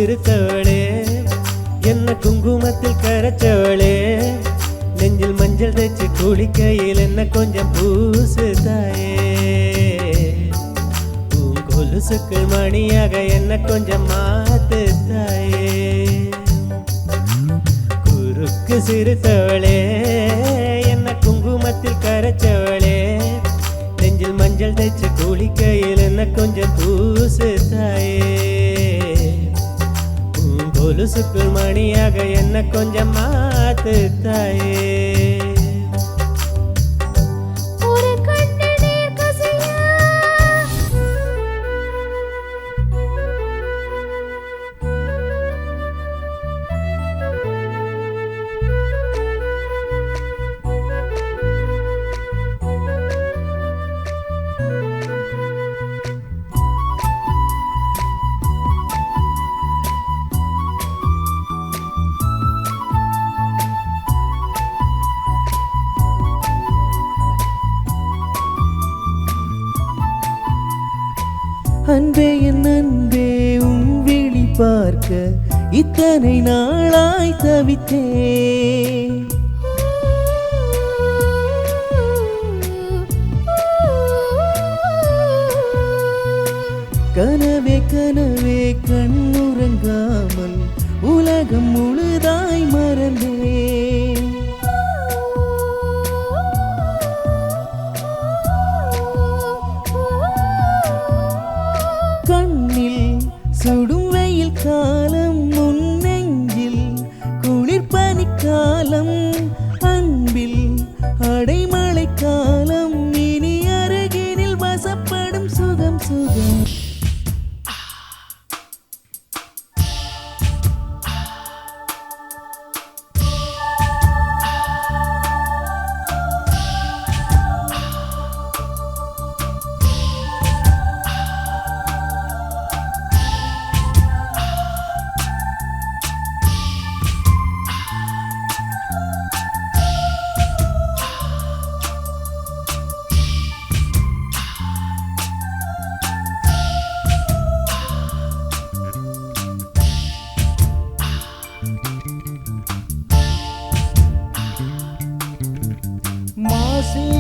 சிறுத்தவளே என்ன குங்குமத்தில் கரைச்சவளே நெஞ்சில் மஞ்சள் தேய்ச்சி குளிக்கையில் என்ன கொஞ்சம் பூசு தாயே கொலுசுக்கள் மணியாக என்ன கொஞ்சம் மாத்து தாயே குறுக்கு சிறுத்தவளே என்ன குங்குமத்தில் கரைச்சவளே நெஞ்சில் மஞ்சள் தேய்ச்சி குளிக்கையில் என்ன கொஞ்சம் பூசு தாயே கொலுசுக்குள் மணியாக என்ன கொஞ்சம் மாத்து தாயே அன்பே என் அன்பே உன் விழி பார்க்க இத்தனை நாளாய் தவித்தேன் கனவே கனவே கண்ணுறங்காமல் உலகம் முழுதாய் மறந்தேன் சுடும் வெயில் காலம் முன் நெஞ்சில் குளிர் பனிக்காலம் அன்பில் அடைமழை காலம் இனி அருகினில் வசப்படும் சுகம் சுகம்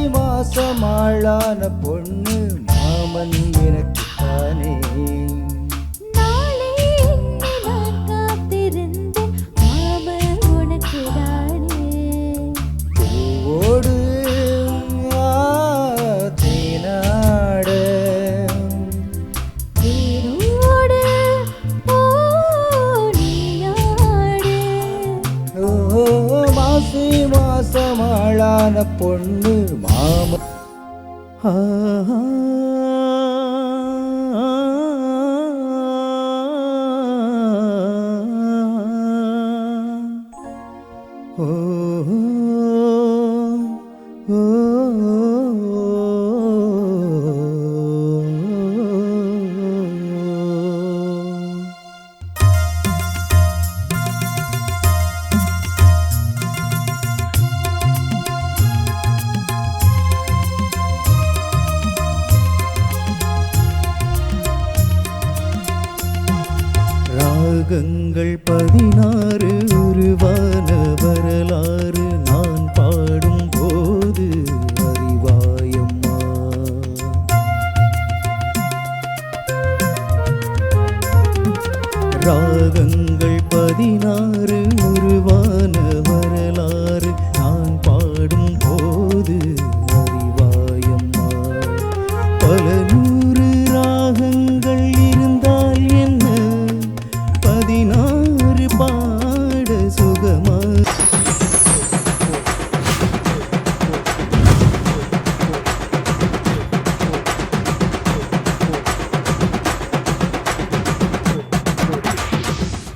மாசமாளான பொண்ணு மாமன் எனக்கு தானே நாளை நான் காத்திருந்தேன் மாமன் உனக்கு தானே பூவோடு தேனாட தேனோடு நீயாடு மாசமாளான பொண்ணு மாமன் ராகங்கள் 16 உருவான வரலாறு நான் பாடும் போது அறிவாயம்மா ராகங்கள் 16 உருவான வரலாறு நான் பாடும் போது அறிவாயம்மா பல நூறு ராகங்கள் இருந்தால் என்ன 16 பாட சுகமா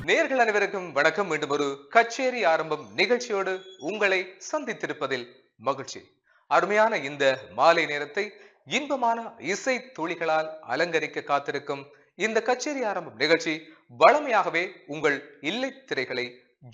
நேயர்கள் அனைவருக்கும் வணக்கம். மீண்டும் ஒரு கச்சேரி ஆரம்பம் நிகழ்ச்சியோடு உங்களை சந்தித்திருப்பதில் மகிழ்ச்சி. அருமையான இந்த மாலை நேரத்தை இன்பமான இசை துளிகளால் அலங்கரிக்க காத்திருக்கும் இந்த கச்சேரி ஆரம்பம் நிகழ்ச்சி வளமையாகவே உங்கள் இல்லை திரைகளை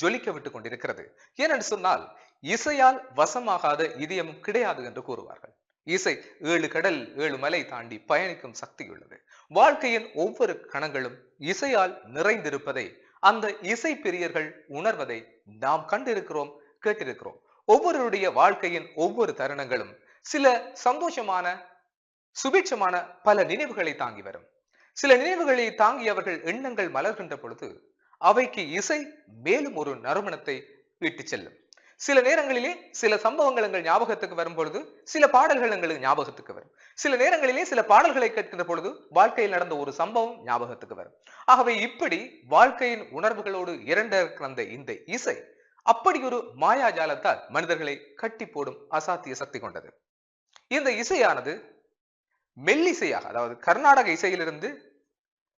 ஜொலிக்க விட்டுக் கொண்டிருக்கிறது. ஏனென்று சொன்னால் இசையால் வசமாகாத இதயம் கிடையாது என்று கூறுவார்கள். இசை 7 கடல் 7 மலை தாண்டி பயணிக்கும் சக்தி உள்ளது. வாழ்க்கையின் ஒவ்வொரு கணங்களும் இசையால் நிறைந்திருப்பதை அந்த இசை பிரியர்கள் உணர்வதை நாம் கண்டிருக்கிறோம், கேட்டிருக்கிறோம். ஒவ்வொருடைய வாழ்க்கையின் ஒவ்வொரு தருணங்களும் சில சந்தோஷமான சுபிட்சமான பல நினைவுகளை தாங்கி வரும். சில நினைவுகளை தாங்கி அவர்கள் எண்ணங்கள் மலர்கின்ற பொழுது அவைக்கு இசை மேலும் ஒரு நறுமணத்தை விட்டு செல்லும். சில நேரங்களிலே சில சம்பவங்கள் எங்கள் ஞாபகத்துக்கு வரும் பொழுது சில பாடல்கள் எங்களுக்கு ஞாபகத்துக்கு வரும். சில நேரங்களிலே சில பாடல்களை கேட்கின்ற பொழுது வாழ்க்கையில் நடந்த ஒரு சம்பவம் ஞாபகத்துக்கு வரும். ஆகவே இப்படி வாழ்க்கையின் உணர்வுகளோடு இரண்ட அந்த இந்த இசை அப்படி ஒரு மாயாஜாலத்தால் மனிதர்களை கட்டி போடும் அசாத்திய சக்தி கொண்டது. இந்த இசையானது மெல்லிசையாக, அதாவது கர்நாடக இசையிலிருந்து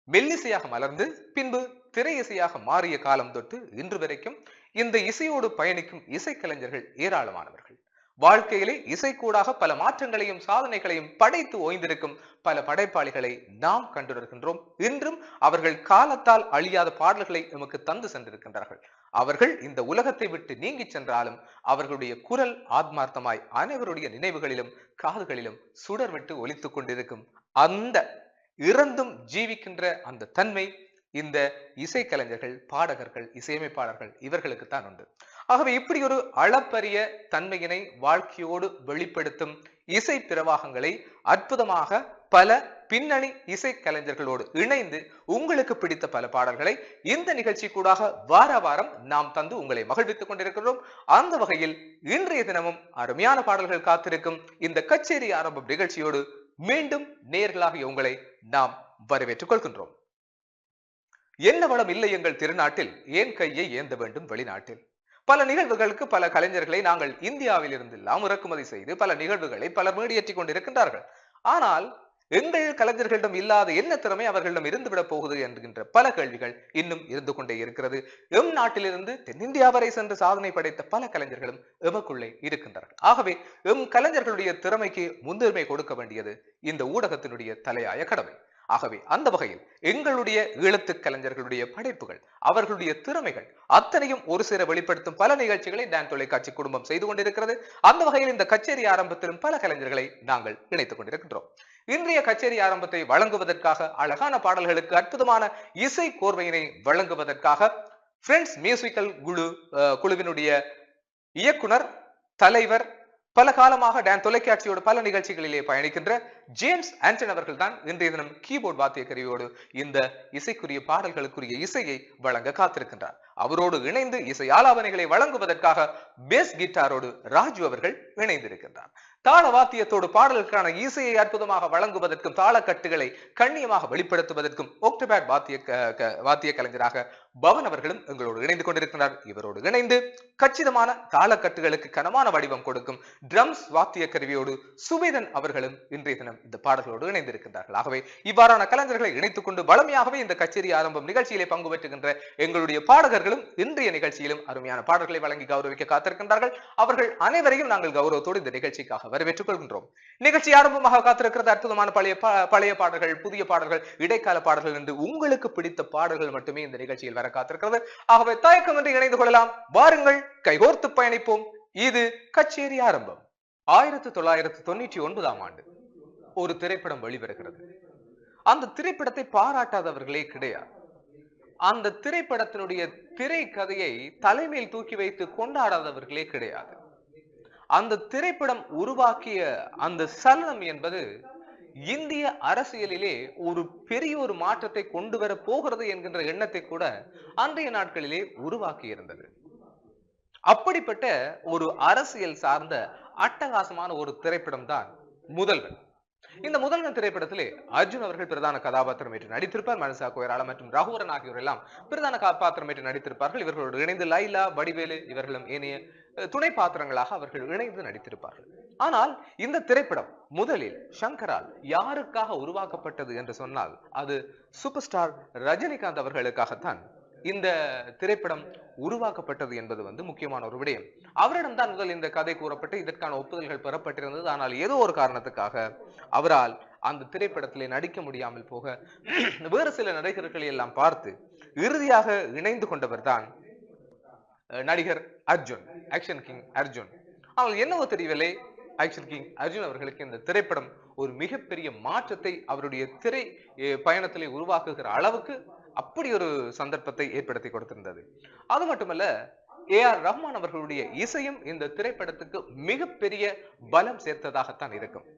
மெல்லிசையாக மலர்ந்து பின்பு திரை இசையாக மாறிய காலம் தொட்டு இன்று வரைக்கும் இந்த இசையோடு பயணிக்கும் இசைக்கலைஞர்கள் ஏராளமானவர்கள். வாழ்க்கையிலே இசைக்கூடாக பல மாற்றங்களையும் சாதனைகளையும் படைத்து ஓய்ந்திருக்கும் பல படைப்பாளிகளை நாம் கண்டுணர்கின்றோம். இன்றும் அவர்கள் காலத்தால் அழியாத பாடல்களை நமக்கு தந்து சென்றிருக்கின்றார்கள். அவர்கள் இந்த உலகத்தை விட்டு நீங்கி சென்றாலும் அவர்களுடைய குரல் ஆத்மார்த்தமாய் அனைவருடைய நினைவுகளிலும் காதுகளிலும் சுடர் விட்டு ஒலித்துக் கொண்டிருக்கும். அந்த இறந்தும் ஜீவிக்கின்ற அந்த தன்மை இந்த இசைக்கலைஞர்கள், பாடகர்கள், இசையமைப்பாளர்கள் இவர்களுக்கு தான் உண்டு. ஆகவே இப்படி ஒரு அளப்பரிய தன்மையினை வாழ்க்கையோடு வெளிப்படுத்தும் இசை பிரவாகங்களை அற்புதமாக பல பின்னணி இசைக்கலைஞர்களோடு இணைந்து உங்களுக்கு பிடித்த பல பாடல்களை இந்த நிகழ்ச்சி கூடாக வார வாரம் நாம் தந்து உங்களை மகிழ்வித்துக் கொண்டிருக்கிறோம். அந்த வகையில் இன்றைய தினமும் அருமையான பாடல்கள் காத்திருக்கும் இந்த கச்சேரி ஆரம்பம் நிகழ்ச்சியோடு மீண்டும் நேயர்களாகிய உங்களை நாம் வரவேற்றுக் கொள்கின்றோம். என்ன வளம் இல்லை எங்கள் திருநாட்டில், ஏன் கையை ஏந்த வேண்டும் வெளிநாட்டில். பல நிகழ்வுகளுக்கு பல கலைஞர்களை நாங்கள் இந்தியாவில் இருந்து எல்லாம் இறக்குமதி செய்து பல நிகழ்வுகளை பலர் மேடியேற்றிக் கொண்டிருக்கின்றார்கள். ஆனால் எங்கள் கலைஞர்களிடம் இல்லாத என்ன திறமை அவர்களிடம் இருந்துவிடப் போகுது என்கின்ற பல கேள்விகள் இன்னும் இருந்து கொண்டே இருக்கிறது. எம் நாட்டிலிருந்து தென்னிந்தியா வரை சென்று சாதனை படைத்த பல கலைஞர்களும் எமக்குள்ளே இருக்கின்றார்கள். ஆகவே எம் கலைஞர்களுடைய திறமைக்கு முன்னுரிமை கொடுக்க வேண்டியது இந்த ஊடகத்தினுடைய தலையாய கடமை. ஆகவே அந்த வகையில் எங்களுடைய ஈழத்து கலைஞர்களுடைய படைப்புகள், அவர்களுடைய திறமைகள் அத்தனையும் ஒரு சேர வெளிப்படுத்தும் பல நிகழ்ச்சிகளை டான் தொலைக்காட்சி குடும்பம் செய்து கொண்டிருக்கிறது. அந்த வகையில் இந்த கச்சேரி ஆரம்பத்திலும் பல கலைஞர்களை நாங்கள் இணைத்துக் கொண்டிருக்கின்றோம். இன்றைய கச்சேரி ஆரம்பத்தை வழங்குவதற்காக, அழகான பாடல்களுக்கு அற்புதமான இசை கோர்வையினை வழங்குவதற்காக பிரெண்ட்ஸ் மியூசிக்கல் குழுவினுடைய இயக்குனர், தலைவர், பல காலமாக டான் தொலைக்காட்சியோடு பல நிகழ்ச்சிகளிலே பயணிக்கின்ற ஜேம்ஸ் ஆண்டன் அவர்கள் தான் இன்றைய தினம் கீபோர்ட் வாத்திய கருவியோடு இந்த இசைக்குரிய பாடல்களுக்குரிய இசையை வழங்க காத்திருக்கின்றார். அவரோடு இணைந்து இசை ஆலாபனைகளை வழங்குவதற்காக பேஸ் கிட்டாரோடு ராஜு அவர்கள் இணைந்திருக்கின்றார். தாள வாத்தியத்தோடு பாடலுக்கான இசையை அற்புதமாக வழங்குவதற்கும் தாளக்கட்டுகளை கண்ணியமாக வெளிப்படுத்துவதற்கும் ஒக்டோபேட் வாத்திய கலைஞராக பவன் அவர்களும் எங்களோடு இணைந்து கொண்டிருக்கிறார். இவரோடு இணைந்து கச்சிதமான தாளக்கட்டுகளுக்கு கனமான வடிவம் கொடுக்கும் ட்ரம்ஸ் வாத்திய கருவியோடு சுவேதன் அவர்களும் இன்றைய தினம் இந்த பாடல்களோடு இணைந்திருக்கின்றார்கள். ஆகவே இவ்வாறான கலைஞர்களை இணைத்துக் கொண்டு வளமையாகவே இந்த கச்சேரி ஆரம்பம் நிகழ்ச்சியிலே பங்கு பெற்றுகின்ற எங்களுடைய பாடகர்களும் இன்றைய நிகழ்ச்சியிலும் அருமையான பாடல்களை வழங்கி கௌரவிக்க காத்திருக்கின்றார்கள். அவர்கள் அனைவரையும் நாங்கள் கௌரவத்தோடு இந்த நிகழ்ச்சிக்காக வரவேற்றுக் கொள்கின்றோம். நிகழ்ச்சி ஆரம்பமாக காத்திருக்கிறது அற்புதமான பழைய பாடல்கள், புதிய பாடல்கள், இடைக்கால பாடல்கள் என்று உங்களுக்கு பிடித்த பாடல்கள் மட்டுமே இந்த நிகழ்ச்சியில் வர காத்திருக்கிறது. ஆகவே தயக்கமின்றி இணைந்து கொள்ளலாம். வாருங்கள், கைகோர்த்து பயணிப்போம். இது கச்சேரி ஆரம்பம். 1999ஆம் ஆண்டு ஒரு திரைப்படம் வெளிவருகிறது. அந்த திரைப்படத்தை பாராட்டாதவர்களே கிடையாது. அந்த திரைப்படத்தினுடைய திரை கதையை தலைமையில் தூக்கி வைத்து கொண்டாடாதவர்களே கிடையாது. அந்த திரைப்படம் உருவாக்கிய அந்த சலனம் என்பது இந்திய அரசியலிலே ஒரு பெரிய ஒரு மாற்றத்தை கொண்டு வர போகிறது என்கின்ற எண்ணத்தை கூட அன்றைய நாட்களிலே உருவாக்கி இருந்தது. அப்படிப்பட்ட ஒரு அரசியல் சார்ந்த அட்டகாசமான ஒரு திரைப்படம் தான் முதல்வன். இந்த முதல்வன் திரைப்படத்திலே அர்ஜுன் அவர்கள் பிரதான கதாபாத்திரம் ஏற்று நடித்திருப்பார். மனசா கோயராளா மற்றும் ரகுவரன் ஆகியோர் எல்லாம் பிரதான கதாபாத்திரம் ஏற்று நடித்திருப்பார்கள். இவர்களோடு இணைந்து லைலா, வடிவேலு இவர்களும் ஏனைய துணை பாத்திரங்களாக அவர்கள் இணைந்து நடித்திருப்பார்கள். ஆனால் இந்த திரைப்படம் முதலில் சங்கரால் யாருக்காக உருவாக்கப்பட்டது என்று சொன்னால் அது சூப்பர் ஸ்டார் ரஜினிகாந்த் அவர்களுக்காகத்தான் இந்த திரைப்படம் உருவாக்கப்பட்டது என்பது முக்கியமான ஒரு விடயம். அவரிடம் தான் முதல் இந்த கதை கூறப்பட்டு இதற்கான ஒப்புதல்கள் பெறப்பட்டிருந்தது. ஆனால் ஏதோ ஒரு காரணத்துக்காக அவரால் அந்த திரைப்படத்திலே நடிக்க முடியாமல் போக வேறு சில நடிகர்களை எல்லாம் பார்த்து இறுதியாக இணைந்து கொண்டவர் தான் நடிகர் அர்ஜுன், ஆக்ஷன் கிங் அர்ஜுன். ஆனால் என்னவோ தெரியவில்லை, ஆக்ஷன் கிங் அர்ஜுன் அவர்களுக்கு இந்த திரைப்படம் ஒரு மிகப்பெரிய மாற்றத்தை அவருடைய திரை பயணத்திலே உருவாக்குகிற அளவுக்கு அப்படி ஒரு சந்தர்ப்பத்தை ஏற்படுத்தி கொடுத்திருந்தது. அது மட்டுமல்ல, ஏ.ஆர். ரஹ்மான் அவர்களுடைய இசையும் இந்த திரைப்படத்துக்கு மிகப்பெரிய பலம் சேர்த்ததாகத்தான் இருக்கும்.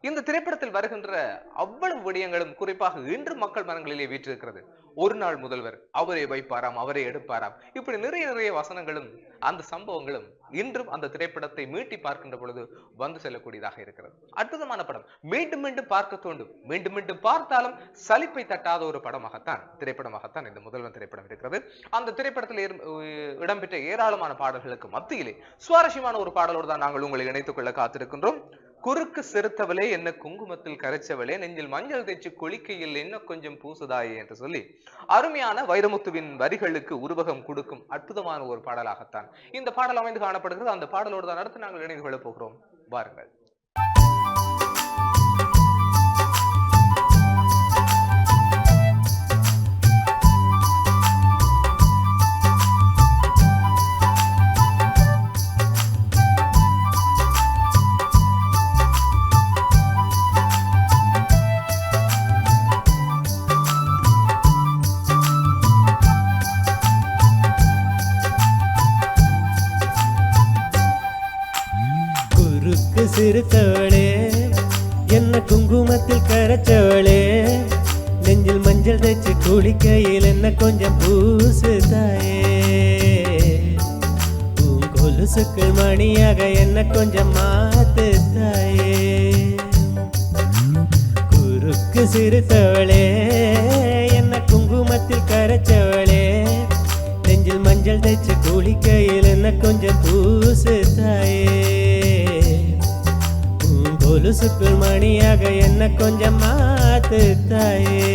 இந்த திரைப்படத்தில் வருகின்ற அவ்வளவு விடயங்களும் குறிப்பாக இன்று மக்கள் மனங்களிலே வீற்றிருக்கிறது. ஒரு நாள் முதல்வர் அவரே வைப்பாராம், அவரே எடுப்பாராம், இப்படி நிறைய வசனங்களும் அந்த சம்பவங்களும் இன்றும் அந்த திரைப்படத்தை மீட்டி பார்க்கின்ற பொழுது வந்து செல்லக்கூடியதாக இருக்கிறது. அற்புதமான படம், மீண்டும் மீண்டும் பார்க்க தோண்டும், மீண்டும் மீண்டும் பார்த்தாலும் சலிப்பை தட்டாத ஒரு திரைப்படமாகத்தான் இந்த முதல்வன் திரைப்படம் இருக்கிறது. அந்த திரைப்படத்தில் இடம்பெற்ற ஏராளமான பாடல்களுக்கு மத்தியிலே சுவாரஸ்யமான ஒரு பாடலோடு தான் நாங்கள் உங்களை இணைத்துக் கொள்ள காத்திருக்கின்றோம். குறுக்கு சிறுத்தவளே என்ன குங்குமத்தில் கரைச்சவளே, நெஞ்சில் மஞ்சள் தேய்ச்சி குளிக்கையில் என்ன கொஞ்சம் பூசுதாயே என்று சொல்லி அருமையான வைரமுத்துவின் வரிகளுக்கு உருவகம் கொடுக்கும் அற்புதமான ஒரு பாடலாகத்தான் இந்த பாடல் அமைந்து காணப்படுகிறது. அந்த பாடலோடு தான் அடுத்து நாங்கள் இணைந்து கொள்ள போகிறோம். வாருங்கள். சிறுத்தவளே என்ன குங்குமத்தில் கரைச்சவளே, நெஞ்சில் மஞ்சள் தேய்ச்சி குளிக்கையில் என்ன கொஞ்சம் பூசு தாயே, கொலுசுக்கள் மணியாக என்ன கொஞ்சம் மாத்து தாயே. குறுக்கு சிறுத்தவளே என்ன குங்குமத்தில் கரைச்சவளே, நெஞ்சில் மஞ்சள் தேய்ச்சி குளிக்கையில் என்ன கொஞ்சம் பூசு தாயே, கொலுசுக்குள் மணியாக என்ன கொஞ்சம் மாத்து தாயே.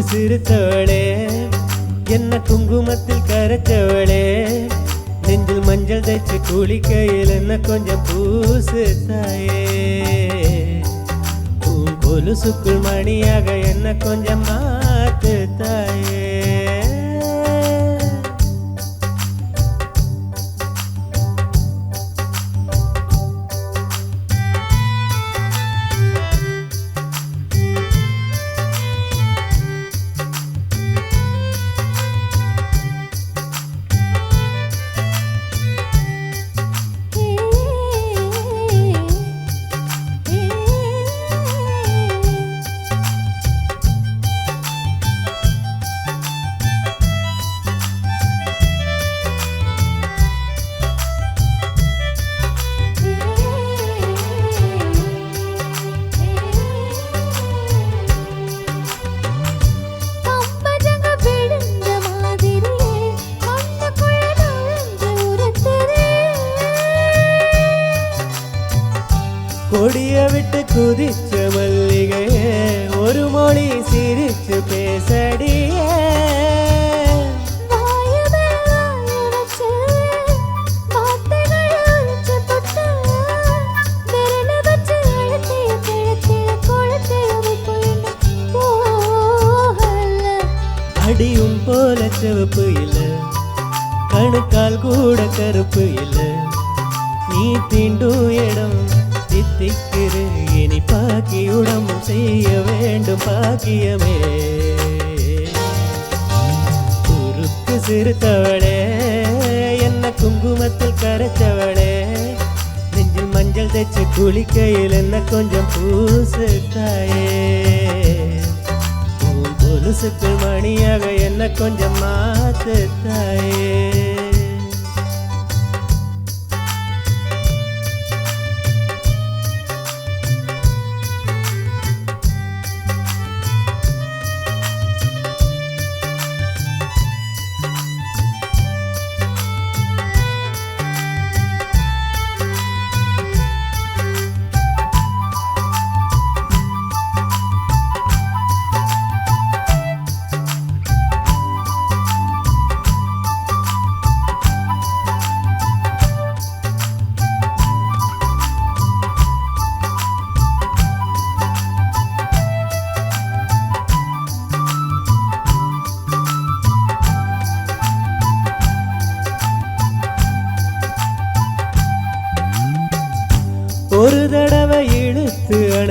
சிறுத்தவளே என்ன குங்குமத்தில் கரைச்சவளே, நெஞ்சில் மஞ்சள் தேய்ச்சி குளிக்கையில் என்ன கொஞ்சம் பூசு தாயே, கொலுசுக்குள் மணியாக என்ன கொஞ்சம் மாத்து தாயே. கொடிய விட்டு குதிச்ச மல்லிகையே ஒரு மொழி சிரிச்சு பேசடியே, அடியும் போல சிவப்பு இல்ல, கணுக்கால் கூட கருப்பு இல்ல, நீ தீண்டும் இடம் தித்திக்கிற இனி பாக்கியுடம் செய்ய வேண்டும் பாக்கியமே. குறுக்கு சிறுத்தவளே என்ன குங்குமத்தில் கரைச்சவளே, நெஞ்சில் மஞ்சள் தேய்ச்சி குளிக்கையில் என்ன கொஞ்சம் பூசு தாயே, கொலுசுக்குள் மணியாக என்ன கொஞ்சம் மாத்து தாயே.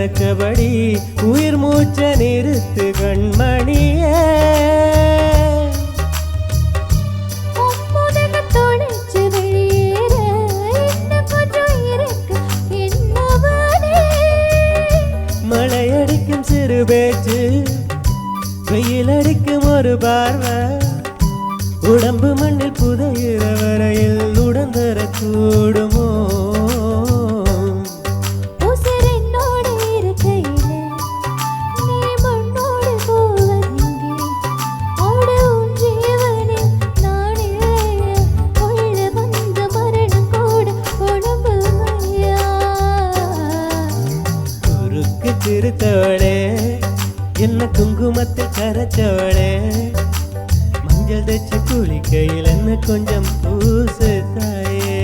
நினைச்சபடி உயிர் மூச்ச நிறுத்து கண்மணியே மழையடிக்கும் சிறு பேச்சு வெயில் அடிக்கும் ஒரு பார்வை உடம்பு மண்ணில் புதையிற வரையில் உடந்தர கூடுமோ திருத்தவளே என்ன குங்குமத்தில் கரைச்சவளே மஞ்சள் தச்சு குளிக்கையில் என்ன கொஞ்சம் பூசு தாயே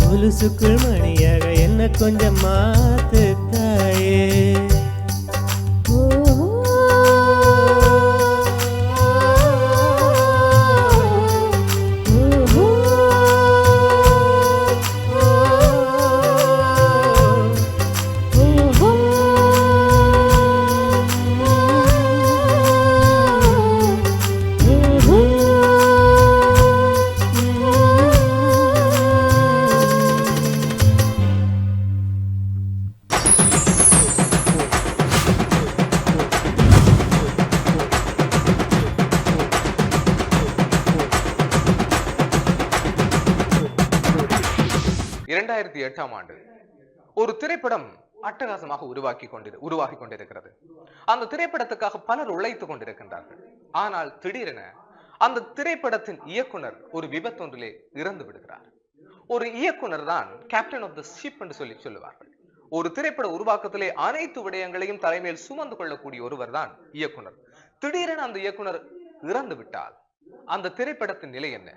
கொலுசுக்குள் மணியாக என்ன கொஞ்சம் மாத்து தாயே ஆண்டு ஒரு திரைப்படம் அட்டகாசமாக உருவாகி கொண்டிருக்கிறது. அந்த திரைப்படத்துக்காக பலர் உழைத்துக் கொண்டிருக்கின்றார்கள். ஆனால் திடீரென அந்த திரைப்படத்தின் இயக்குனர் ஒரு விபத்தொன்றிலே இறந்து விடுகிறார். ஒரு இயக்குனர் தான் கேப்டன் ஆஃப் த ஷிப் என்று சொல்லுவார்கள். ஒரு திரைப்பட உருவாக்கத்திலே அனைத்து விடயங்களையும் தலைமையில் சுமந்து கொள்ளக்கூடிய ஒருவர் தான் இயக்குனர். திடீரென அந்த இயக்குனர் இறந்து விட்டால் அந்த திரைப்படத்தின் நிலை என்ன?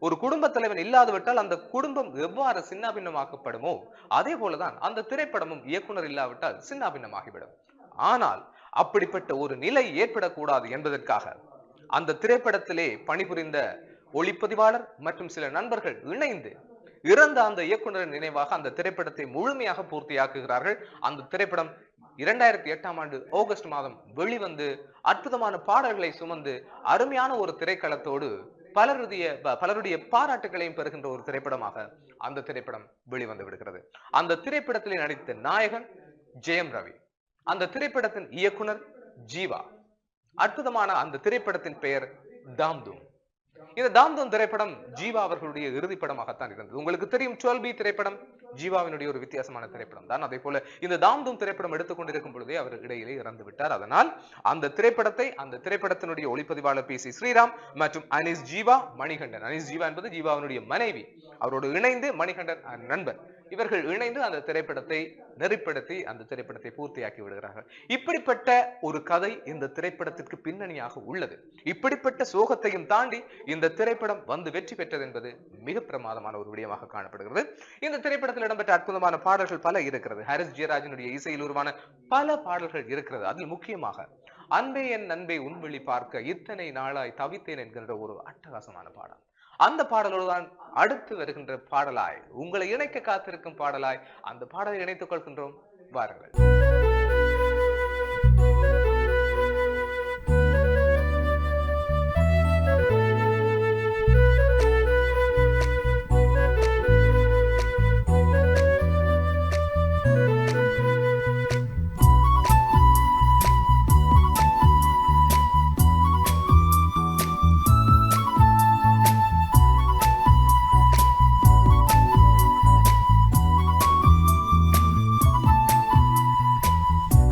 ஒரு குடும்ப தலைவன் இல்லாது விட்டால் அந்த குடும்பம் எவ்வாறு சின்னாபின்னமாக்கப்படுமோ அதே போலதான் அந்த திரைப்படமும் இயக்குனர் இல்லாவிட்டால் சின்னாபின்னமாகிவிடும். ஆனால் அப்படிப்பட்ட ஒரு நிலை ஏற்படக்கூடாது என்பதற்காக அந்த திரைப்படத்திலே பணிபுரிந்த ஒளிப்பதிவாளர் மற்றும் சில நண்பர்கள் இணைந்து இறந்த அந்த இயக்குனரின் நினைவாக அந்த திரைப்படத்தை முழுமையாக பூர்த்தியாக்குகிறார்கள். அந்த திரைப்படம் 2008 ஆண்டு ஆகஸ்ட் மாதம் வெளிவந்து அற்புதமான பாடல்களை சுமந்து அருமையான ஒரு திரைக்களத்தோடு பலருடைய பாராட்டுகளையும் பெறுகின்ற ஒரு திரைப்படமாக அந்த திரைப்படம் வெளிவந்து விடுகிறது. அந்த திரைப்படத்திலே நடித்த நாயகன் ஜெயம் ரவி, அந்த திரைப்படத்தின் இயக்குனர் ஜீவா. அற்புதமான அந்த திரைப்படத்தின் பெயர் தாம்தூம். இந்த தாம்தூம் திரைப்படம் ஜீவா அவர்களுடைய இறுதி படமாகத்தான் இருந்தது. உங்களுக்கு தெரியும் 12B திரைப்படம் ஜீவாவினுடைய ஒரு வித்தியாசமான திரைப்படம் தான். அதே போல இந்த தாம்தூம் திரைப்படம் எடுத்துக்கொண்டிருக்கும் பொழுதே அவர் இடையிலே இறந்து விட்டார். அதனால் அந்த திரைப்படத்தினுடைய ஒளிப்பதிவாளர் PC ஸ்ரீராம் மற்றும் அனீஸ் ஜீவா மணிகண்டன், அனீஸ் ஜீவா என்பது ஜீவாவினுடைய மனைவி, அவரோடு இணைந்து மணிகண்டன் நண்பன், இவர்கள் இணைந்து அந்த திரைப்படத்தை நெறிப்படுத்தி அந்த திரைப்படத்தை பூர்த்தியாக்கி விடுகிறார்கள். இப்படிப்பட்ட ஒரு கதை இந்த திரைப்படத்திற்கு பின்னணியாக உள்ளது. இப்படிப்பட்ட சோகத்தையும் தாண்டி இந்த திரைப்படம் வந்து வெற்றி பெற்றது என்பது மிக பிரமாதமான ஒரு விடயமாக காணப்படுகிறது. இந்த திரைப்படத்தில் இடம்பெற்ற அற்புதமான பாடல்கள் பல இருக்கிறது. ஹாரிஸ் ஜெயராஜனுடைய இசையில் உருவான பல பாடல்கள் இருக்கிறது. அதில் முக்கியமாக அன்பே என் அன்பை உன்வெளி பார்க்க இத்தனை நாளாய் தவித்தேன் என்கின்ற ஒரு அட்டகாசமான பாடல். அந்த பாடலோடு தான் அடுத்து வருகின்ற பாடலாய், உங்களை இணைக்க காத்திருக்கும் பாடலாய் அந்த பாடலை இணைத்துக் கொள்கின்றோம். வாருங்கள்.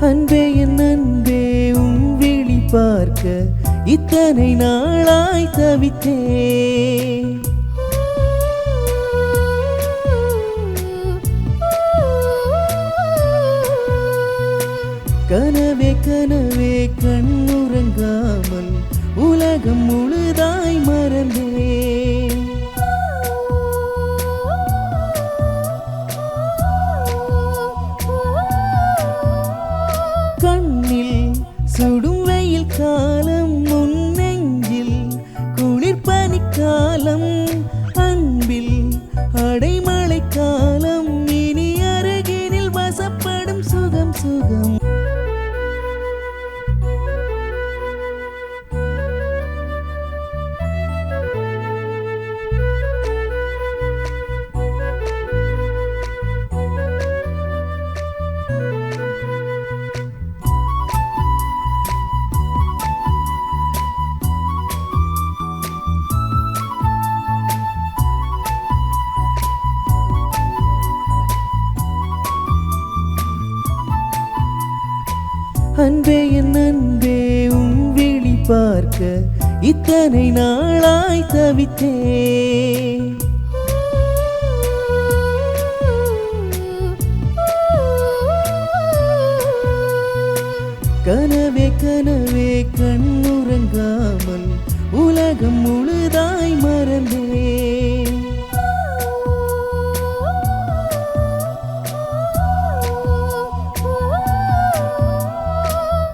அன்பே என் அன்பே உன் விழி பார்க்க இத்தனை நாளாய் தவித்தேன். கனவே கனவே கண்ணுறங்காமல் உலகம் முழுதாய் மறந்தேன். சுடும் வெயில் காலம், முன் நெஞ்சில் குளிர் பனிக்காலம், அன்பில் அடைமழை காலம், இனி அருகினில் வசப்ப பார்க்க இத்தனை நாளாய் தவித்தேன். கனவே கனவே கண்ணுறங்காமல் உலகம் முழுதாய் மறந்தேன்.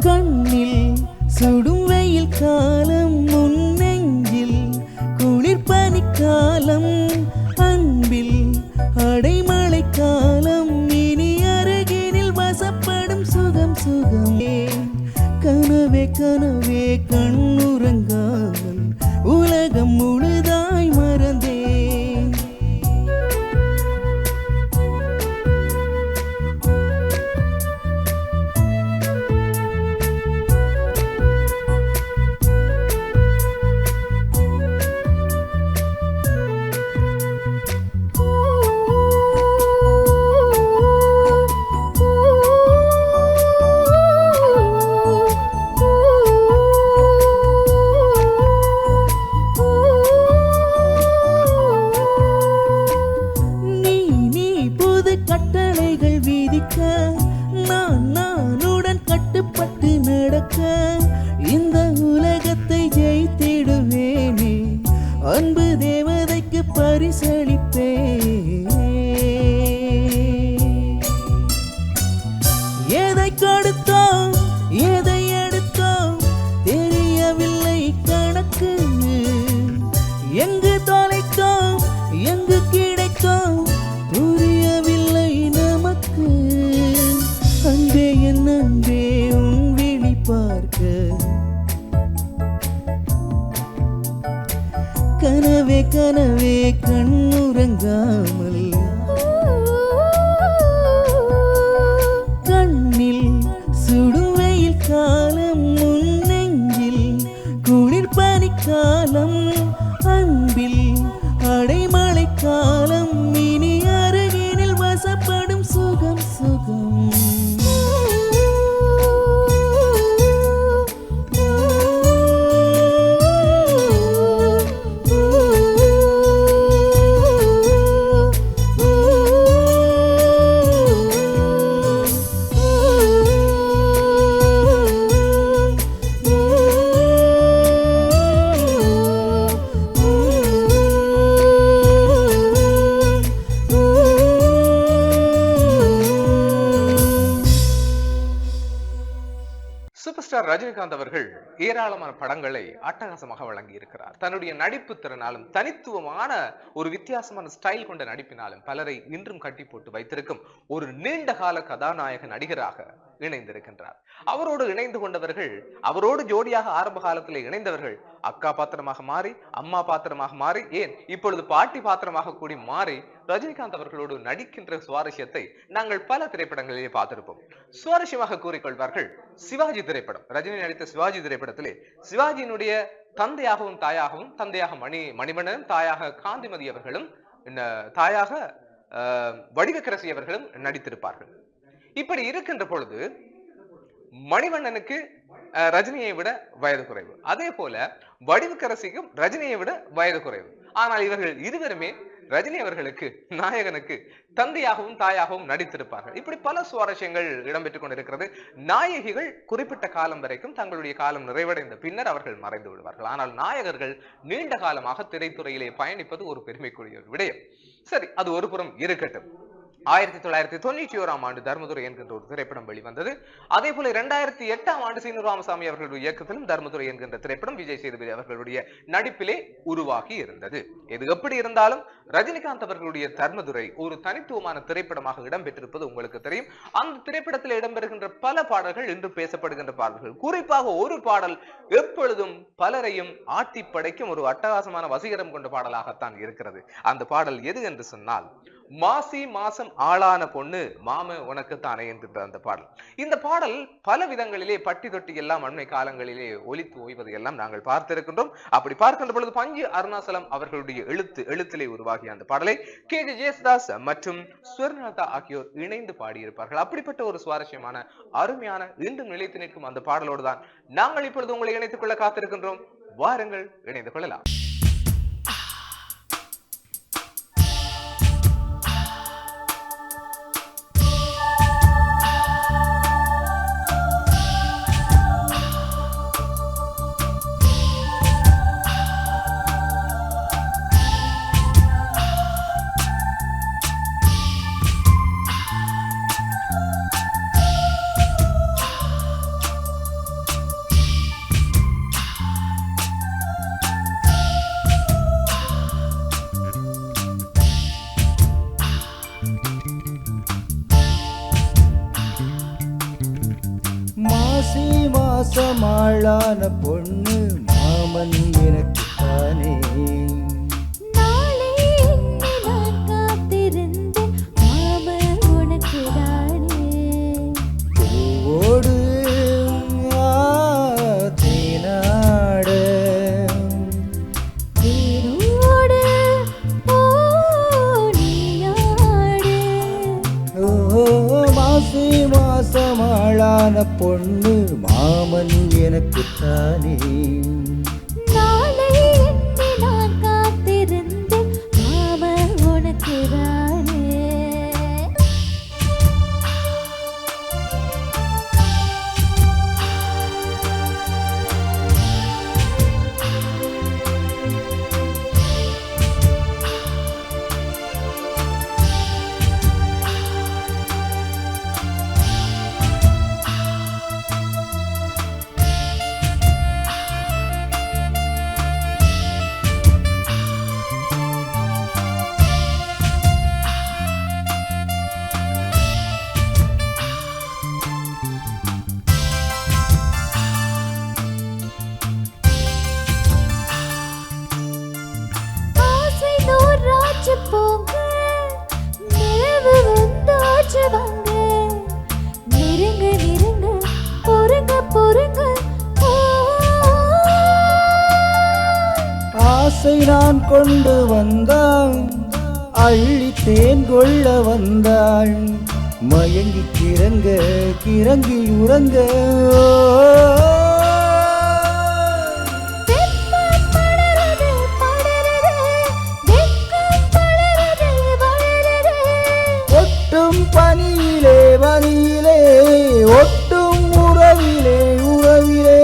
கண்ணில் சுடும் வெயில் காலம், முன் நெஞ்சில் குளிர் பனிக்காலம், அன்பில் அடைமழை காலம், இனி அருகினில் வசப்படும் சுகம் சுகமே. கனவே கனவே கண்ணுறங்காமல் உலகம் முழுதாய் மறந்தேன். கட்டளைகள் விதிக்க நானுடன் கட்டுப்பட்டு நடக்க இந்த உலகத்தை ஜெயித்திடுவேனே, அன்பு தேவதைக்கு பரிசளிப்பேன். எதை கொடுத்தோம் எதை எடுத்தோம் தெரியவில்லை கணக்கு, எங்கு தொலைத்தோம் எங்கு கிடைத்தோம் புரியவில்லை நமக்கு. அன்பே என் அன்பே உன் விழி பார்க்க கனவே கனவே கண்ணுறங்காமல் கண்ணில் சுடும் வெயில் காலம், முன் நெஞ்சில் குளிர் பனிக்காலம், அன்பில் அடைமழை காலம், இனி அருகினில் வசப்படும் சுகம் சுகம். சூப்பர் ஸ்டார் ரஜினிகாந்த் அவர்கள் ஏராளமான படங்களை அட்டகாசமாக வழங்கி இருக்கிறார். தன்னுடைய நடிப்பு திறனாலும் தனித்துவமான ஒரு வித்தியாசமான ஸ்டைல் கொண்ட நடிப்பினாலும் பலரை இன்றும் கட்டி போட்டு வைத்திருக்கும் ஒரு நீண்ட கால கதாநாயக நடிகராக இணைந்திருக்கின்றார். அவரோடு இணைந்து கொண்டவர்கள், அவரோடு ஜோடியாக ஆரம்ப காலத்தில் இணைந்தவர்கள் அக்கா பாத்திரமாக மாறி, அம்மா பாத்திரமாக மாறி, ஏன் இப்பொழுது பாட்டி பாத்திரமாக கூடி மாறி ரஜினிகாந்த் அவர்களோடு நடிக்கின்ற சுவாரஸ்யத்தை நாங்கள் பல திரைப்படங்களிலே பார்த்திருப்போம். சுவாரஸ்யமாக கூறிக்கொள்வார்கள் சிவாஜி திரைப்படம். ரஜினி நடித்த சிவாஜி திரைப்படத்திலே சிவாஜியினுடைய தந்தையாகவும் தாயாகவும், தந்தையாக மணிவண்ணனும், தாயாக காந்திமதி அவர்களும், தாயாக வடிவக்கரசி அவர்களும் நடித்திருப்பார்கள். இப்படி இருக்கின்ற பொழுது மணிவண்ணனுக்கு ரஜினியை விட வயது குறைவு, அதே போல வடிவக்கரசிக்கும் ரஜினியை விட வயது குறைவு. ஆனால் இவர்கள் இருவருமே ரஜினி அவர்களுக்கு, நாயகனுக்கு தந்தையாகவும் தாயாகவும் நடித்திருப்பார்கள். இப்படி பல சுவாரஸ்யங்கள் இடம்பெற்றுக் கொண்டிருக்கிறது. நாயகிகள் குறிப்பிட்ட காலம் வரைக்கும் தங்களுடைய காலம் நிறைவடைந்த பின்னர் அவர்கள் மறைந்து விடுவார்கள். ஆனால் நாயகர்கள் நீண்ட காலமாக திரைத்துறையிலே பயணிப்பது ஒரு பெருமைக்குரிய விடயம். சரி, அது ஒரு புறம் இருக்கட்டும். 1991 ஆண்டு தர்மதுரை என்கின்ற ஒரு திரைப்படம் வெளிவந்தது. அதே போல 2008 ஆண்டு சீனு ராமசாமி அவர்களுடைய இயக்கத்திலும் தர்மதுரை என்கின்ற திரைப்படம் விஜய் சேதுபதி அவர்களுடைய நடிப்பிலே உருவாகி இருந்தது. எது எப்படி இருந்தாலும் ரஜினிகாந்த் அவர்களுடைய தர்மதுரை ஒரு தனித்துவமான திரைப்படமாக இடம்பெற்றிருப்பது உங்களுக்கு தெரியும். அந்த திரைப்படத்தில் இடம்பெறுகின்ற பல பாடல்கள் இன்று பேசப்படுகின்ற பாடல்கள். குறிப்பாக ஒரு பாடல் எப்பொழுதும் பலரையும் ஆட்டி படைக்கும் ஒரு அட்டகாசமான வசீகரம் கொண்ட பாடலாகத்தான் இருக்கிறது. அந்த பாடல் எது என்று சொன்னால், மாசி மாசம் ஆளான பொண்ணு மாம உனக்கு தானே என்கின்ற அந்த பாடல். இந்த பாடல் பல விதங்களிலே பட்டி தொட்டி எல்லாம் அண்மை காலங்களிலே ஒலித்து ஓய்வதை எல்லாம் நாங்கள் பார்த்திருக்கின்றோம். அப்படி பார்க்கின்ற பொழுது பஞ்சு அருணாசலம் அவர்களுடைய எழுத்திலே உருவாகிய அந்த பாடலை கே.ஜே. ஜேசுதாஸ் மற்றும் ஸ்வர்ணலதா ஆகியோர் இணைந்து பாடியிருப்பார்கள். அப்படிப்பட்ட ஒரு சுவாரஸ்யமான அருமையான இன்றும் நிலைத்து நிற்கும் அந்த பாடலோடு தான் நாங்கள் இப்பொழுது உங்களை இணைத்துக் கொள்ள காத்திருக்கின்றோம். வாருங்கள், இணைந்து கொள்ளலாம். மாசி மாசமாளான பொண்ணு மாமன் எனக்கு தானே. நாளை எண்ணி நான் காத்திருந்தேன் மாமன் உனக்கு தானே. பூவோடு தேனாட தேனோடு நீயாடு. மாசி மாசமாளான பொண்ணு மாமன் எனக்கு தானே. நாளை எண்ணி நான் காத்திருந்தேன் மாமன் உனக்கு தானே. ஆசை நூறாச்சு போங்க, நிலவு வந்தாச்சு வாங்க. நெருங்க நெருங்க பொறுங்க பொறுங்க. ஆசை நான் கொண்டு வந்தாள், அள்ளி தேன் கொள்ள வந்தாள். மயங்கி கிறங்க கிறங்கி உறங்க. வெப்பம் படருது படருது, வெட்கம் படருது படருது. ஒட்டும் பனியிலே பனியிலே, ஒட்டும் உறவிலே உறவிலே.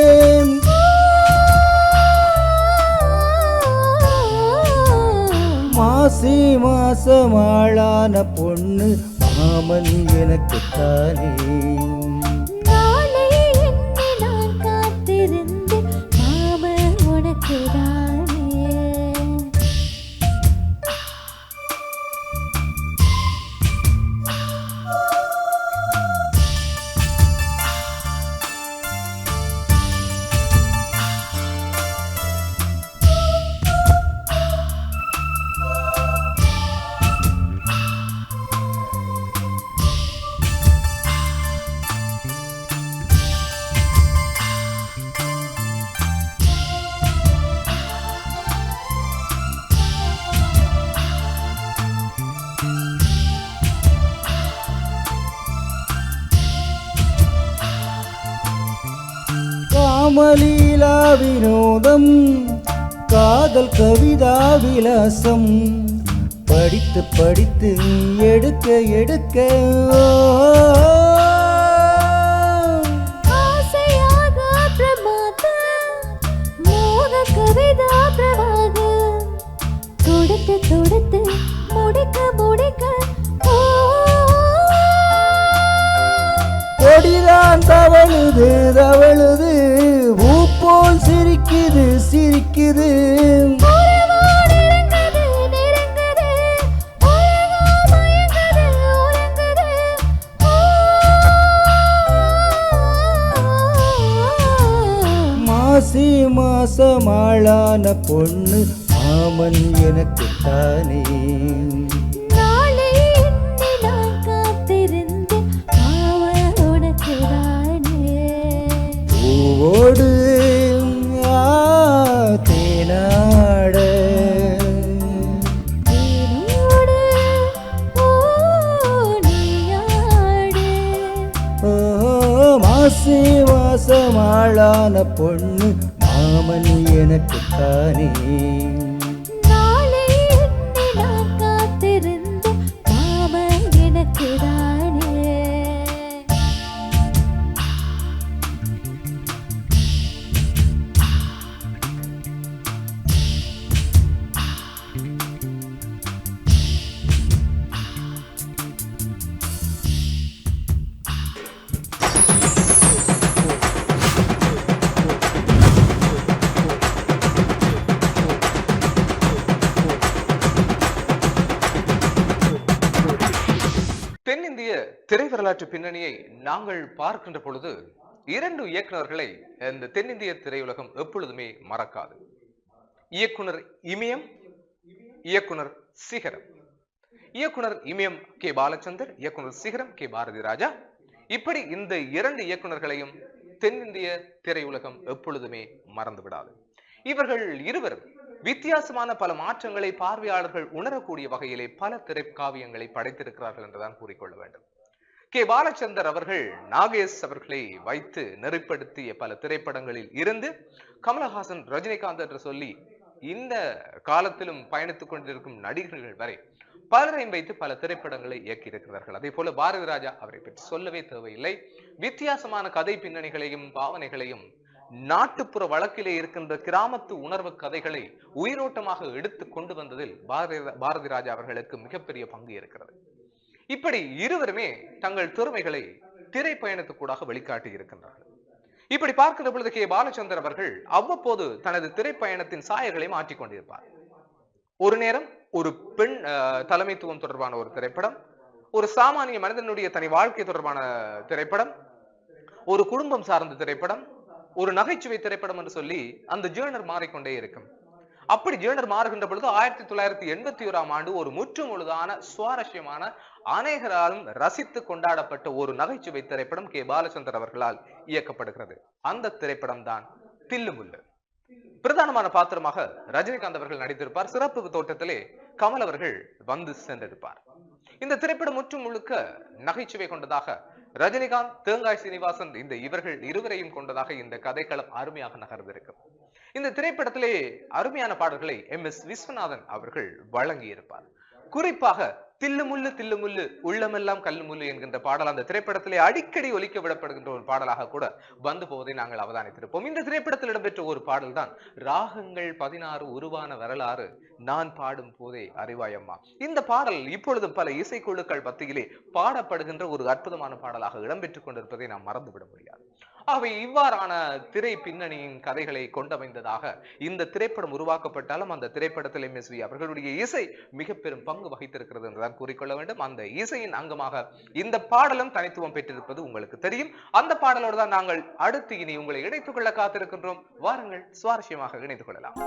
மாசி மாசமாளான பொண்ணு மாமன் எனக்கு தானே. நாளை எண்ணி நான் காத்திருந்தேன் மாமன் உனக்கு தானே. காமலீலா வினோதம், காதல் கவிதா விலாசம். படித்து படித்து எடுக்க எடுக்க. ஆசையாக பிரமாதம், மோக கவிதா பிரவாகம். தொடுத்து தொடுத்து முடிக்க முடிக்க. கொடிதான் தவழுது தவழுது, பூ போல் சிரிக்குது சிரிக்குது. நெருங்குது நெருங்குது, உலகம் மயங்குது உறங்குது. மாசி மாசமாளான பொண்ணு மாமன் எனக்கு தானே. நாளை பூவோடு தேனாட தேனோடு நீயாடு. மாசி வாசமாளான பொண்ணு மாமன் எனக்குத்தானே. நாளை எண்ணி நான் காத்திருந்து மாமன் எனக்குதானே. தென்னிந்திய திரை வரலாற்று பின்னணியை நாங்கள் பார்க்கின்ற பொழுது 2 இயக்குனர்களை இந்த தென்னிந்திய திரையுலகம் எப்பொழுதுமே மறக்காது. இயக்குனர் இமயம், இயக்குனர் சிகரம். இயக்குனர் இமயம் கே பாலச்சந்தர், இயக்குனர் சிகரம் கே பாரதி ராஜா. இப்படி இந்த 2 இயக்குனர்களையும் தென்னிந்திய திரையுலகம் எப்பொழுதுமே மறந்து விடாது. இவர்கள் இருவரும் வித்தியாசமான பல மாற்றங்களை பார்வையாளர்கள் உணரக்கூடிய வகையிலே பல திரைக்காவியங்களை படைத்திருக்கிறார்கள் என்றுதான் கூறிக்கொள்ள வேண்டும். கே பாலச்சந்தர் அவர்கள் நாகேஷ் அவர்களை வைத்து நெறிப்படுத்திய பல திரைப்படங்களில் இருந்து கமலஹாசன், ரஜினிகாந்த் என்று சொல்லி இந்த காலத்திலும் பயணித்துக் கொண்டிருக்கும் நடிகர்கள் வரை பலரையும் வைத்து பல திரைப்படங்களை இயக்கியிருக்கிறார்கள். அதே போல பாரதி ராஜா அவரை பற்றி சொல்லவே தேவையில்லை. வித்தியாசமான கதை பின்னணிகளையும் பாவனைகளையும் நாட்டுப்புற வழக்கிலே இருக்கின்ற கிராமத்து உணர்வு கதைகளை உயிரோட்டமாக எடுத்து கொண்டு வந்ததில் பாரதி ராஜா அவர்களுக்கு மிகப்பெரிய பங்கு இருக்கிறது. இப்படி இருவருமே தங்கள் திறமைகளை திரைப்பயணத்துக்கூடாக வெளிக்காட்டி இருக்கின்றார்கள். இப்படி பார்க்கின்ற பொழுது கே பாலச்சந்தர் அவர்கள் அவ்வப்போது தனது திரைப்பயணத்தின் சாயல்களை மாற்றிக் கொண்டிருப்பார். ஒரு நேரம் ஒரு பெண் தலைமைத்துவம் தொடர்பான ஒரு திரைப்படம், ஒரு சாமானிய மனிதனுடைய தனி வாழ்க்கை தொடர்பான திரைப்படம், ஒரு குடும்பம் சார்ந்த திரைப்படம், ஒரு நகைச்சுவை திரைப்படம் என்று சொல்லி அந்த ஜேர்னர் மாறிக்கொண்டே இருக்கும். அப்படி ஜேர்னர் மாறுகின்ற பொழுது 1981ஆம் ஆண்டு ஒரு முற்றுமுழுதான சுவாரஸ்யமான அநேகராலும் ரசித்து கொண்டாடப்பட்ட ஒரு நகைச்சுவை திரைப்படம் கே பாலச்சந்தர் அவர்களால் இயக்கப்படுகிறது. அந்த திரைப்படம் தான் தில்லுமுல்லு. பிரதானமான பாத்திரமாக ரஜினிகாந்த் அவர்கள் நடித்திருப்பார். சிறப்பு தோட்டத்திலே கமல் அவர்கள் வந்து சென்றிருப்பார். இந்த திரைப்படம் முற்றும் முழுக்க நகைச்சுவை கொண்டதாக, ரஜினிகாந்த், தேங்காய் சீனிவாசன் இந்த இவர்கள் இருவரையும் கொண்டதாக இந்த கதைக்களம் அருமையாக நகர்ந்திருக்கும். இந்த திரைப்படத்திலே அருமையான பாடல்களை MS விஸ்வநாதன் அவர்கள் வழங்கியிருப்பார். குறிப்பாக தில்லுமுல்லு தில்லுமுல்லு உள்ளமெல்லாம் கல்லுமுல்லு என்கின்ற பாடல் அந்த திரைப்படத்திலே அடிக்கடி ஒலிக்க விடப்படுகின்ற ஒரு பாடலாக கூட வந்து போவதை நாங்கள் அவதானித்திருப்போம். இந்த திரைப்படத்தில் இடம்பெற்ற ஒரு பாடல் தான் ராகங்கள் 16 உருவான வரலாறு நான் பாடும் போதே அறிவாயம்மா. இந்த பாடல் இப்பொழுது பல இசைக்குழுக்கள் மத்தியிலே பாடப்படுகின்ற ஒரு அற்புதமான பாடலாக இடம்பெற்றுக் கொண்டிருப்பதை நாம் மறந்துவிட முடியாது. ஆகவே இவ்வாறான திரை பின்னணியின் கதைகளை கொண்டமைந்ததாக இந்த திரைப்படம் உருவாக்கப்பட்டாலும் அந்த திரைப்படத்தில் MSV அவர்களுடைய இசை மிக பெரும் பங்கு வகித்திருக்கிறது என்றுதான் கூறிக்கொள்ள வேண்டும். அந்த இசையின் அங்கமாக இந்த பாடலும் தனித்துவம் பெற்றிருப்பது உங்களுக்கு தெரியும். அந்த பாடலோடு தான் நாங்கள் அடுத்து இனி உங்களை இணைத்துக் கொள்ள காத்திருக்கின்றோம். வாருங்கள், சுவாரஸ்யமாக இணைத்துக் கொள்ளலாம்.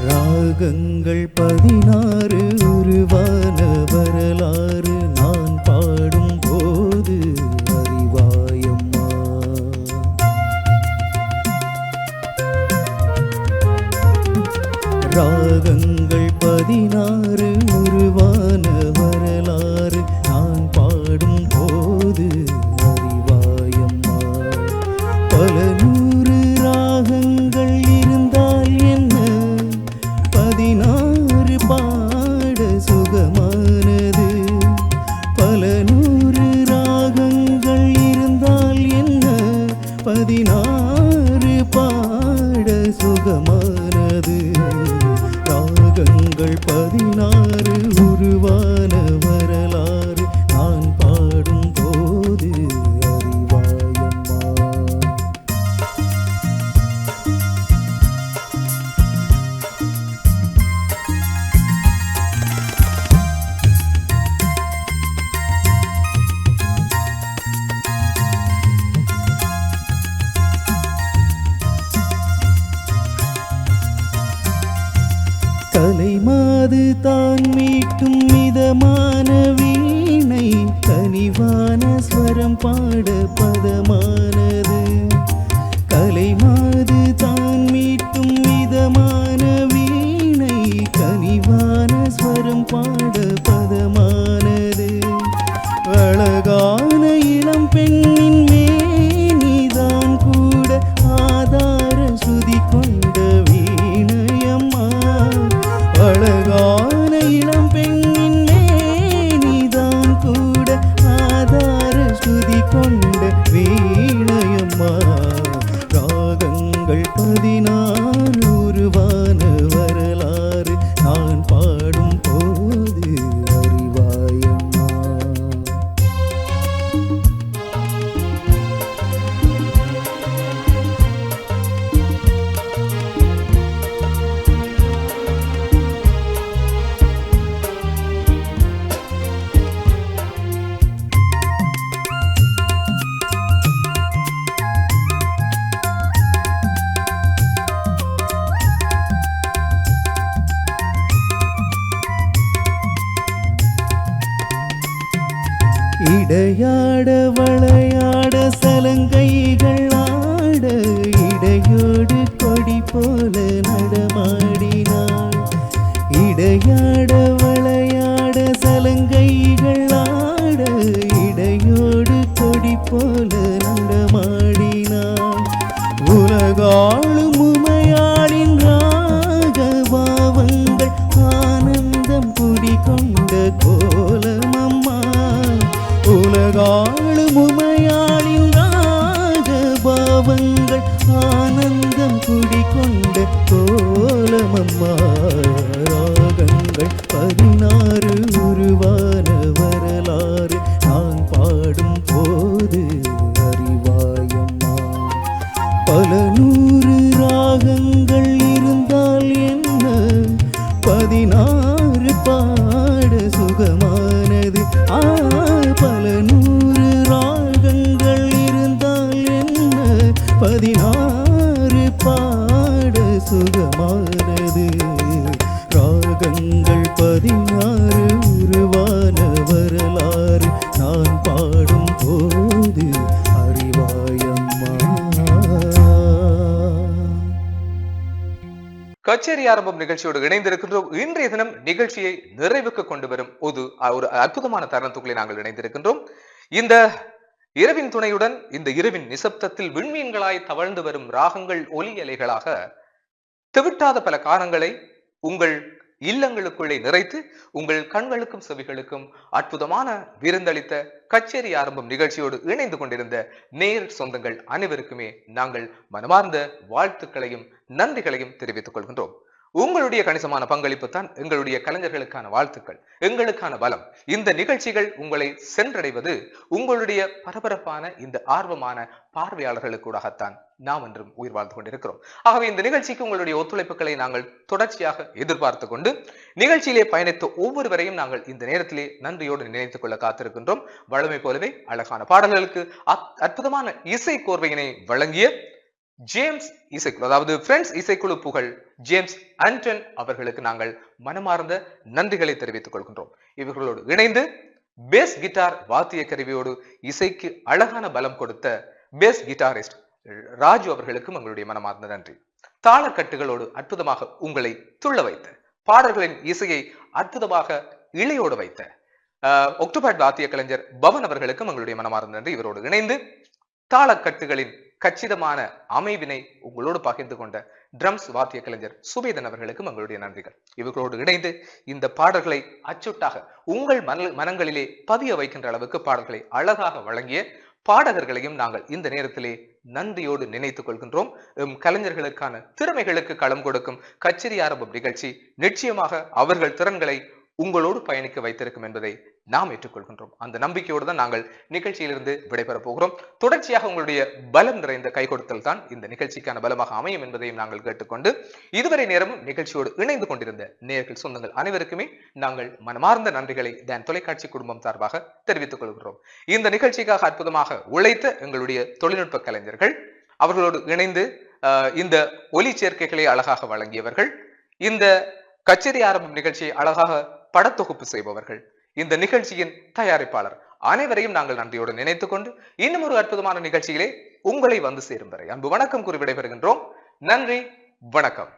ராகங்கள் 16 உருவான வரலாறு நான் பாடும் போது அறிவாயம்மா. ராகங்கள் 16 உருவான வரலாறு நான் பாடும் போது அறிவாயம்மா. பல 100 ராகங்கள் இருந்தால் என்ன, 16 பாட சுகமானது. பல 100 ராகங்கள் இருந்தால் என்ன, 16 பாட சுகமானது. ராகங்கள் 16 உருவான வரலாறு கனிவான ஸ்வரம் பாட பதமானது கலைமாது தான் மீட்டும் விதமான வீணை கனிவான ஸ்வரம் பாட பதமானது அழகான இளம் பெண்ணின் மேனிதான் கூட ஆதார சுதி கொண்ட வீணையம்மா அழகான இளம் பெண்ணின் மேனிதான் கூட ஆதார சுதி கொண்ட வீணையம்மா ராகங்கள் 16 உருவான வரலாறு நான் பாடும் போது அறிவாயம்மா. இடையாட வளையாட சலங்கைகள் ஆட இடையோடு கொடி போல நடமாடினாள் இடையாட வளையாட சலங்கைகள் ஆட இடையோடு கொடி போல நடமாடினாள் உலகாளும் உமையாளின் ராகபாவங்கள் ஆனந்தம் குடிகொண்ட கோலமம்மா உலகாளும் உமையாளின் ராகபாவங்கள் ஆனந்தம் குடிகொண்ட கோலமம்மா ராகங்கள் 16 உருவான வரலாறு நான் பாடும் போது அறிவாயம்மா பல 100 ராகங்கள் இருந்தால் என்ன 16 பாட சுகமானது பல 100 ராகங்கள் இருந்தால் என்ன 16 பாட சுகமானது ராகங்கள் 16 உருவான வரலாறு நான் பாடும் போது அறிவாயம்மா. கச்சேரி ஆரம்பம் நிகழ்ச்சியோடு இணைந்திருக்கின்றோம். இன்றைய தினம் நிகழ்ச்சியை நிறைவுக்கு கொண்டு வரும் ஒரு அற்புதமான தருணத்துக்குள்ளே நாங்கள் இணைந்திருக்கின்றோம். இந்த இரவின் துணையுடன் இந்த இரவின் நிசப்தத்தில் விண்மீன்களாய் தவழ்ந்து வரும் ராகங்கள் ஒலி அலைகளாக தெவிட்டாத பல காரணங்களை உங்கள் இல்லங்களுக்குள்ளே நிறைத்து உங்கள் கண்களுக்கும் செவிகளுக்கும் அற்புதமான விருந்தளித்த கச்சேரி ஆரம்பம் நிகழ்ச்சியோடு இணைந்து கொண்டிருந்த நேர் சொந்தங்கள் அனைவருக்குமே நாங்கள் மனமார்ந்த வாழ்த்துக்களையும் நன்றிகளையும் தெரிவித்துக் கொள்கின்றோம். உங்களுடைய கணிசமான பங்களிப்பு தான் எங்களுடைய கலைஞர்களுக்கான வாழ்த்துக்கள், எங்களுக்கான பலம். இந்த நிகழ்ச்சிகள் உங்களை சென்றடைவது உங்களுடைய பரபரப்பான இந்த ஆர்வமான பார்வையாளர்களுக்கூடாகத்தான் நாம் என்றும் உயிர் வாழ்ந்து கொண்டிருக்கிறோம். ஆகவே இந்த நிகழ்ச்சிக்கு உங்களுடைய ஒத்துழைப்புகளை நாங்கள் தொடர்ச்சியாக எதிர்பார்த்து கொண்டு நிகழ்ச்சியிலே பயணித்த ஒவ்வொருவரையும் நாங்கள் இந்த நேரத்திலே நன்றியோடு நினைத்துக் கொள்ள காத்திருக்கின்றோம். வழமை போலவே அழகான பாடல்களுக்கு அற்புதமான இசை கோர்வையினை வழங்கிய ஜேம்ஸ் இசைக்குழு, அதாவது பிரெண்ட்ஸ் இசைக்குழு புகழ் ஜேம்ஸ் ஆண்டன் அவர்களுக்கு நாங்கள் மனமார்ந்த நன்றிகளை தெரிவித்துக் கொள்கின்றோம். இவர்களோடு இணைந்து பேஸ் கிட்டார் வாத்திய கருவியோடு இசைக்கு அழகான பலம் கொடுத்த பேஸ் கிட்டாரிஸ்ட் ராஜு அவர்களுக்கும் எங்களுடைய மனமார்ந்த நன்றி. தாளக்கட்டுகளோடு அற்புதமாக உங்களை துள்ள வைத்த, பாடல்களின் இசையை அற்புதமாக இழையோடு வைத்த ஒக்டோபர் வாத்திய கலைஞர் பவன் அவர்களுக்கும் எங்களுடைய மனமார்ந்த நன்றி. இவரோடு இணைந்து தாளக்கட்டுகளின் கச்சிதமான அமைவினை உங்களோடு பகிர்ந்து கொண்ட ட்ரம்ஸ் வாத்திய கலைஞர் சுபேதன் அவர்களுக்கும் எங்களுடைய நன்றிகள். இவர்களோடு இணைந்து இந்த பாடல்களை அச்சுட்டாக உங்கள் மனங்களிலே பதிய வைக்கின்ற அளவுக்கு பாடல்களை அழகாக வழங்கிய பாடகர்களையும் நாங்கள் இந்த நேரத்திலே நன்றியோடு நினைத்துக் கொள்கின்றோம். கலைஞர்களுக்கான திறமைகளுக்கு களம் கொடுக்கும் கச்சேரி ஆரம்பம் நிகழ்ச்சி நிச்சயமாக அவர்கள் திறன்களை உங்களோடு பயணிக்க வைத்திருக்கும் என்பதை நாம் ஏற்றுக்கொள்கின்றோம். அந்த நம்பிக்கையோடு தான் நாங்கள் நிகழ்ச்சியிலிருந்து விடைபெறப் போகிறோம். தொடர்ச்சியாக உங்களுடைய பலம் நிறைந்த கை கொடுத்தல் தான் இந்த நிகழ்ச்சிக்கான பலமாக அமையும் என்பதையும் நாங்கள் கேட்டுக்கொண்டு இதுவரை நேரமும் நிகழ்ச்சியோடு இணைந்து கொண்டிருந்த நேயர்கள் சொந்தங்கள் அனைவருக்குமே நாங்கள் மனமார்ந்த நன்றிகளை தான் தொலைக்காட்சி குடும்பம் சார்பாக தெரிவித்துக் கொள்கிறோம். இந்த நிகழ்ச்சிக்காக அற்புதமாக உழைத்த எங்களுடைய தொழில்நுட்ப கலைஞர்கள், அவர்களோடு இணைந்து இந்த ஒலி சேர்க்கைகளை அழகாக வழங்கியவர்கள், இந்த கச்சேரி ஆரம்பம் நிகழ்ச்சியை அழகாக படத்தொகுப்பு செய்பவர்கள், இந்த நிகழ்ச்சியின் தயாரிப்பாளர் அனைவரையும் நாங்கள் நன்றியோடு நினைத்துக் கொண்டு இன்னும் ஒரு அற்புதமான நிகழ்ச்சியிலே உங்களை வந்து சேரும் வரை அன்பு வணக்கம் கூறி விடைபெறுகின்றோம். நன்றி, வணக்கம்.